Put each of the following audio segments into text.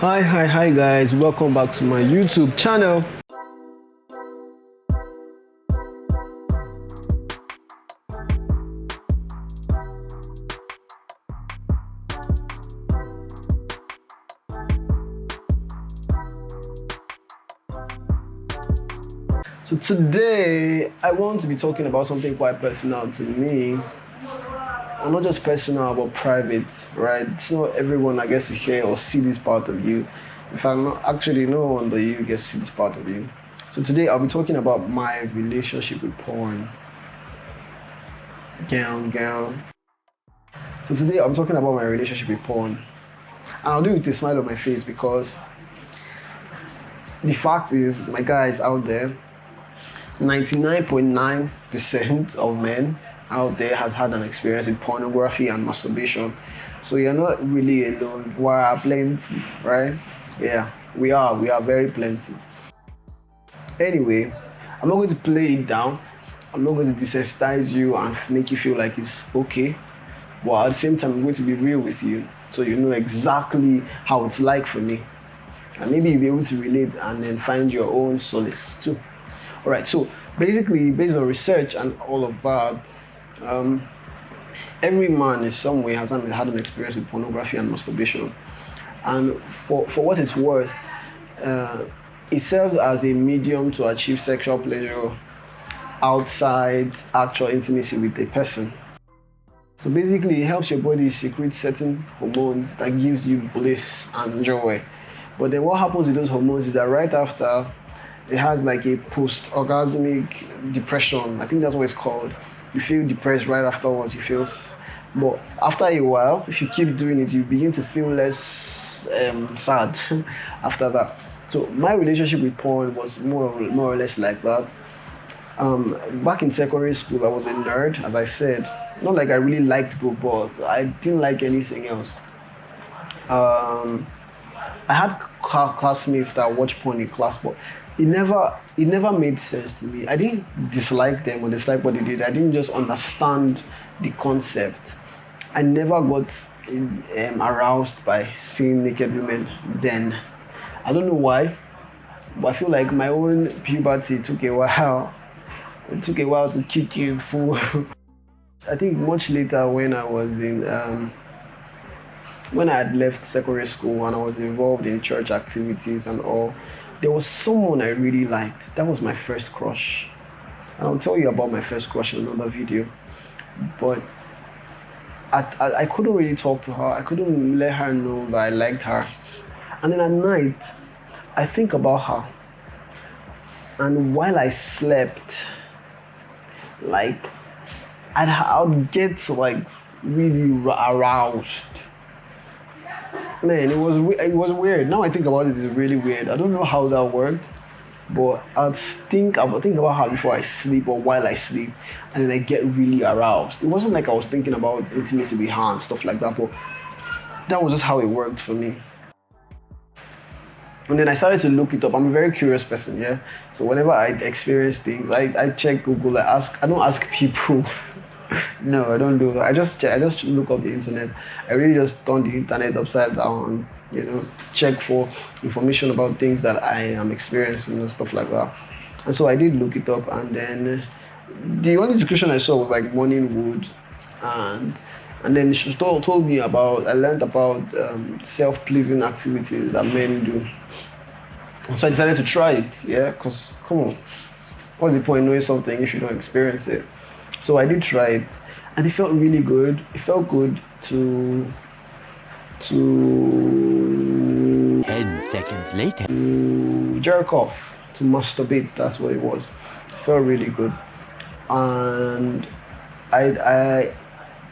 Hi guys, welcome back to my YouTube channel. So today I want to be talking about something quite personal to me. Well, not just personal but private, right? It's not everyone I guess to hear or see this part of you. In fact, not actually no one but you gets to see this part of you. So today I'll be talking about my relationship with porn. Girl. So today I'll be talking about my relationship with porn. And I'll do it with a smile on my face because the fact is, my guys out there, 99.9% of men out there has had an experience with pornography and masturbation. So you're not really alone. We are plenty, right? Yeah, we are very plenty. Anyway, I'm not going to play it down. I'm not going to desensitize you and make you feel like it's okay. But at the same time, I'm going to be real with you so you know exactly how it's like for me. And maybe you'll be able to relate and then find your own solace too. Alright, so basically, based on research and all of that, every man in some way has had an experience with pornography and masturbation. And for what it's worth, it serves as a medium to achieve sexual pleasure outside actual intimacy with a person. So basically, it helps your body secrete certain hormones that gives you bliss and joy. But then what happens with those hormones is that right after, it has like a post-orgasmic depression. I think that's what it's called. You feel depressed right afterwards. But after a while, if you keep doing it, you begin to feel less sad after that. So my relationship with porn was more or less like that. Back in secondary school, I was a nerd, as I said. Not like I really liked book, but I didn't like anything else. I had classmates that watched porn in class, but it never made sense to me. I didn't dislike them or dislike what they did. I didn't just understand the concept. I never got aroused by seeing naked women then. I don't know why, but I feel like my own puberty took a while. It took a while to kick in full. I think much later when I was in when I had left secondary school and I was involved in church activities and all, there was someone I really liked. That was my first crush. And I'll tell you about my first crush in another video. But I couldn't really talk to her. I couldn't let her know that I liked her. And then at night, I think about her. And while I slept, like, I'd get like really aroused. Man, it was weird. Now I think about it, it's really weird. I don't know how that worked, but I'll think about her before I sleep or while I sleep, and then I get really aroused. It wasn't like I was thinking about intimacy with her and stuff like that, but that was just how it worked for me. And then I started to look it up. I'm a very curious person, yeah. So whenever I experience things, I check Google. I don't ask people. No, I don't do that. I just look up the internet. I really just turn the internet upside down, check for information about things that I am experiencing and stuff like that. And so I did look it up, and then the only description I saw was like morning wood, and then she told me about, I learned about self-pleasing activities that men do. So I decided to try it, yeah, because come on, what's the point knowing something if you don't experience it? So I did try it, and it felt really good. It felt good to 10 seconds later. Jerk off, to masturbate. That's what it was. It felt really good, and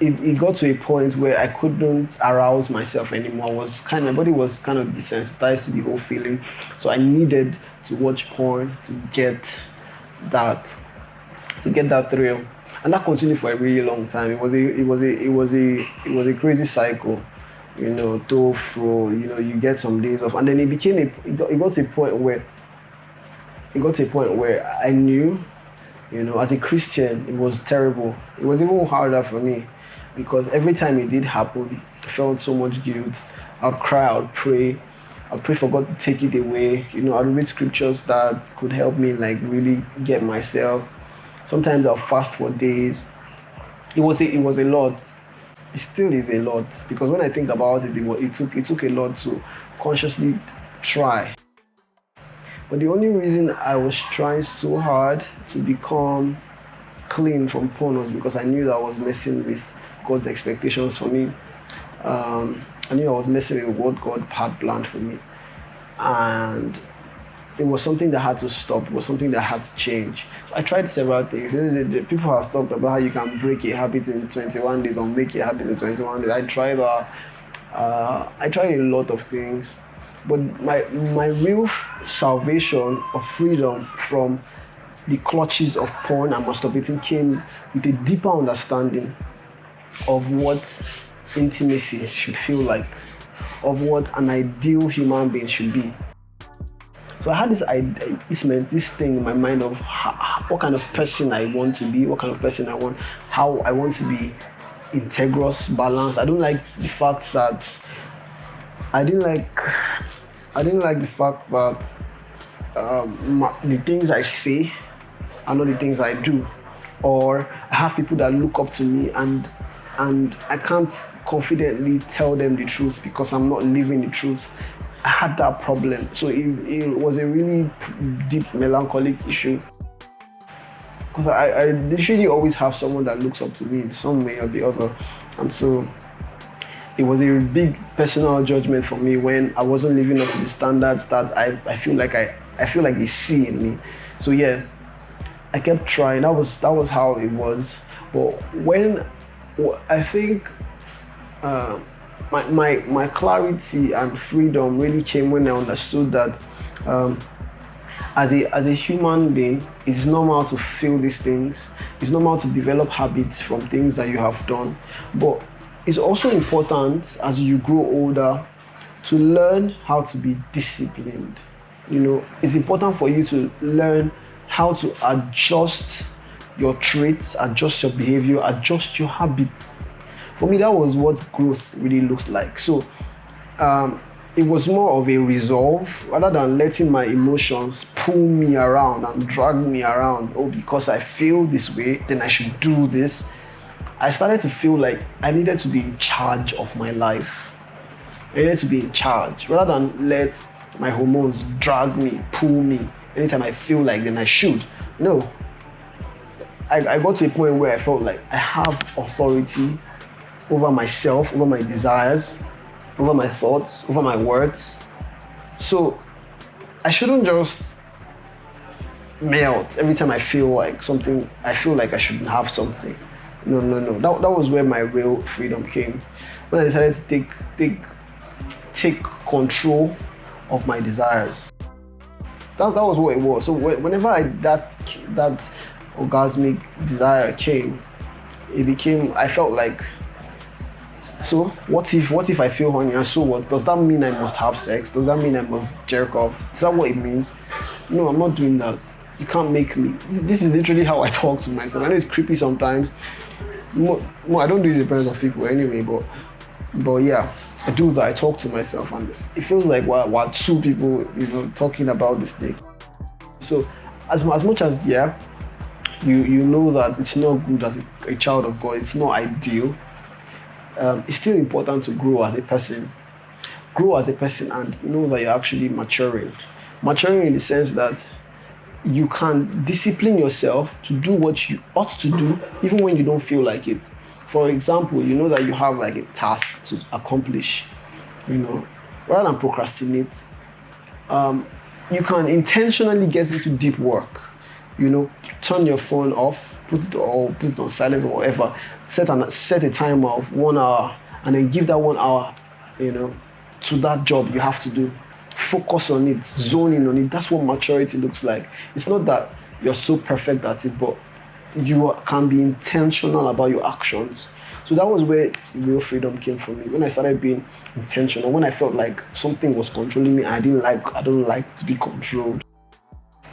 it got to a point where I couldn't arouse myself anymore. My body was kind of desensitized to the whole feeling, so I needed to watch porn to get that thrill. And that continued for a really long time. It was a crazy cycle, to fro. You get some days off, and then it got to a point where I knew, as a Christian, it was terrible. It was even harder for me because every time it did happen, I felt so much guilt. I'd cry, I'd pray, I pray for God to take it away. I read scriptures that could help me like really get myself. Sometimes I'll fast for days. It was a lot. It still is a lot, because when I think about it, it took a lot to consciously try. But the only reason I was trying so hard to become clean from porn was because I knew that I was messing with God's expectations for me. I knew I was messing with what God had planned for me. And it was something that had to stop. It was something that had to change. So I tried several things. People have talked about how you can break a habit in 21 days or make a habit in 21 days. I tried that. I tried a lot of things. But my real salvation or freedom from the clutches of porn and masturbating came with a deeper understanding of what intimacy should feel like, of what an ideal human being should be. So I had this thing in my mind of what kind of person I want to be, what kind of person I want, how I want to be integrous, balanced. I didn't like the fact that the things I say are not the things I do, or I have people that look up to me and I can't confidently tell them the truth because I'm not living the truth. I had that problem. So it was a really deep melancholic issue, because I literally always have someone that looks up to me in some way or the other. And so it was a big personal judgment for me when I wasn't living up to the standards that I feel like they see in me. So yeah, I kept trying. That was how it was. But when I think my clarity and freedom really came when I understood that as a human being, it's normal to feel these things. It's normal to develop habits from things that you have done. But it's also important as you grow older to learn how to be disciplined. It's important for you to learn how to adjust your traits, adjust your behavior, adjust your habits. For me, that was what growth really looked like. So it was more of a resolve rather than letting my emotions pull me around and drag me around. Oh, because I feel this way, then I should do this. I started to feel like I needed to be in charge of my life. I needed to be in charge rather than let my hormones drag me, pull me. Anytime I feel like, then I should. No. I got to a point where I felt like I have authority over myself, over my desires, over my thoughts, over my words. So I shouldn't just melt every time I feel like something, I feel like I shouldn't have something. No. That was where my real freedom came. When I decided to take control of my desires. That was what it was. So whenever that orgasmic desire came, I felt like, so what if I feel horny, and so what? Does that mean I must have sex? Does that mean I must jerk off? Is that what it means? No, I'm not doing that. You can't make me. This is literally how I talk to myself. I know it's creepy sometimes. I don't do it in the presence of people anyway, but yeah, I do that. I talk to myself, and it feels like we're two people, talking about this thing. So as much as you know that it's not good as a child of God, it's not ideal. It's still important to grow as a person. Grow as a person and know that you're actually maturing. Maturing in the sense that you can discipline yourself to do what you ought to do even when you don't feel like it. For example, you know that you have like a task to accomplish, rather than procrastinate. You can intentionally get into deep work. Turn your phone off, put it on silence or whatever. Set a timer of 1 hour, and then give that 1 hour, to that job you have to do. Focus on it, zone in on it. That's what maturity looks like. It's not that you're so perfect at it, but you can be intentional about your actions. So that was where real freedom came from me. When I started being intentional, when I felt like something was controlling me, I don't like to be controlled.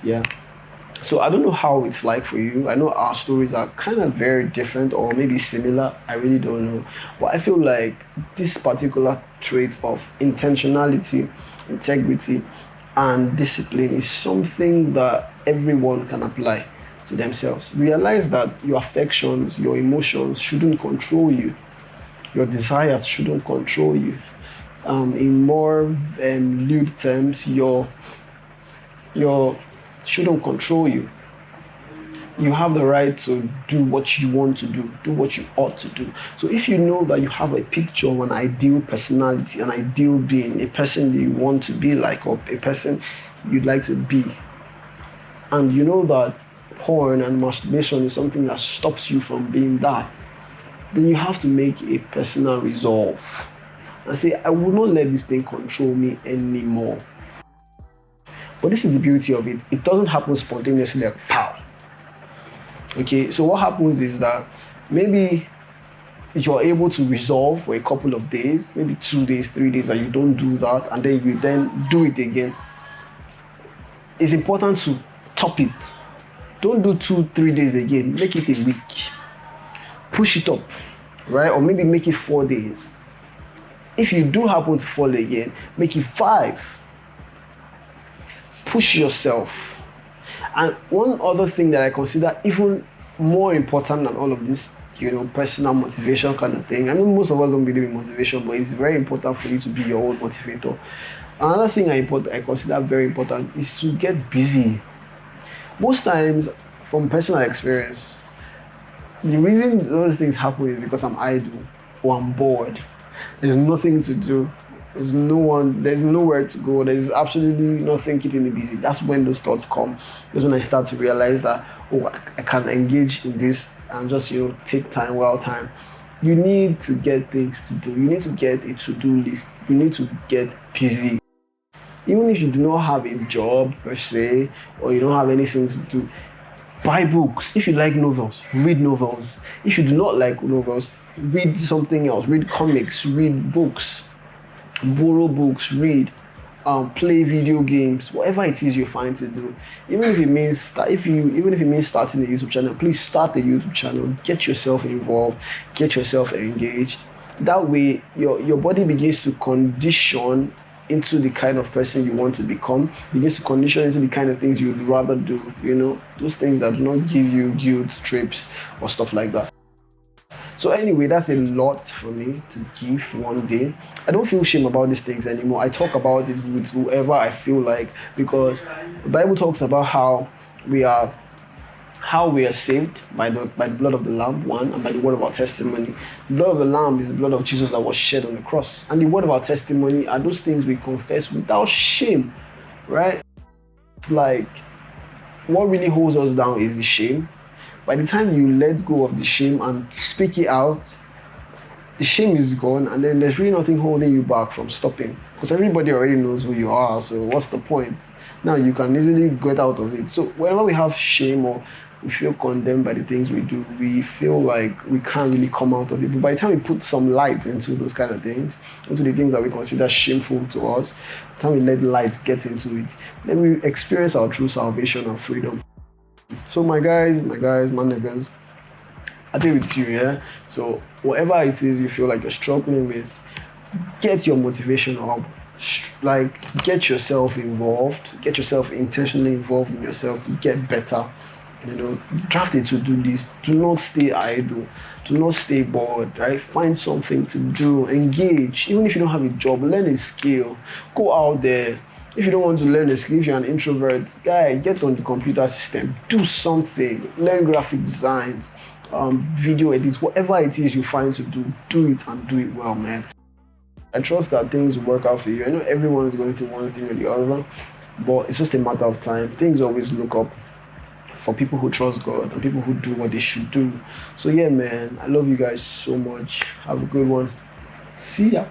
Yeah. So I don't know how it's like for you. I know our stories are kind of very different or maybe similar. I really don't know. But I feel like this particular trait of intentionality, integrity, and discipline is something that everyone can apply to themselves. Realize that your affections, your emotions shouldn't control you. Your desires shouldn't control you. In more lewd terms, your shouldn't control you. You have the right to do what you want to do what you ought to do. So if you know that you have a picture of an ideal personality, an ideal being, a person that you want to be like, or a person you'd like to be, and you know that porn and masturbation is something that stops you from being that, then you have to make a personal resolve and say, I will not let this thing control me anymore. But this is the beauty of it. It doesn't happen spontaneously like pow. Okay, so what happens is that maybe you're able to resolve for a couple of days, maybe 2 days, 3 days, and you don't do that, and then you then do it again. It's important to top it. Don't do 2-3 days again. Make it a week. Push it up, right? Or maybe make it 4 days. If you do happen to fall again, make it 5. Push yourself. And one other thing that I consider even more important than all of this, personal motivation kind of thing. I mean, most of us don't believe in motivation, but it's very important for you to be your own motivator. Another thing I consider very important is to get busy. Most times, from personal experience, the reason those things happen is because I'm idle or I'm bored. There's nothing to do. There's nowhere to go. There's absolutely nothing keeping me busy. That's when those thoughts come. That's when I start to realize that, I can engage in this and just, take time, well time. You need to get things to do. You need to get a to-do list. You need to get busy. Even if you do not have a job per se, or you don't have anything to do, buy books. If you like novels, read novels. If you do not like novels, read something else. Read comics, read books. Borrow books, read, play video games, whatever it is you find to do. Even if it means starting a YouTube channel, please start a YouTube channel. Get yourself involved, get yourself engaged. That way, your body begins to condition into the kind of person you want to become, begins to condition into the kind of things you'd rather do. Those things that do not give you guilt trips or stuff like that. So anyway, that's a lot for me to give one day. I don't feel shame about these things anymore. I talk about it with whoever I feel like, because the Bible talks about how we are saved by the blood of the Lamb, one, and by the word of our testimony. The blood of the Lamb is the blood of Jesus that was shed on the cross. And the word of our testimony are those things we confess without shame, right? It's like, what really holds us down is the shame. By the time you let go of the shame and speak it out, the shame is gone, and then there's really nothing holding you back from stopping, because everybody already knows who you are. So what's the point? Now you can easily get out of it. So whenever we have shame or we feel condemned by the things we do, we feel like we can't really come out of it. But by the time we put some light into those kind of things, into the things that we consider shameful to us, by the time we let light get into it, then we experience our true salvation and freedom. So my guys, my niggas, I think it's you, yeah? So whatever it is you feel like you're struggling with, get your motivation up. Like, get yourself involved, get yourself intentionally involved in yourself to get better. Draft a to-do list. Do not stay idle. Do not stay bored, right? Find something to do. Engage. Even if you don't have a job, learn a skill. Go out there. If you don't want to learn a skill, if you're an introvert, get on the computer system. Do something. Learn graphic designs, video edits, whatever it is you find to do it and do it well, man. I trust that things will work out for you. I know everyone is going through one thing or the other, but it's just a matter of time. Things always look up for people who trust God and people who do what they should do. So yeah, man, I love you guys so much. Have a good one. See ya.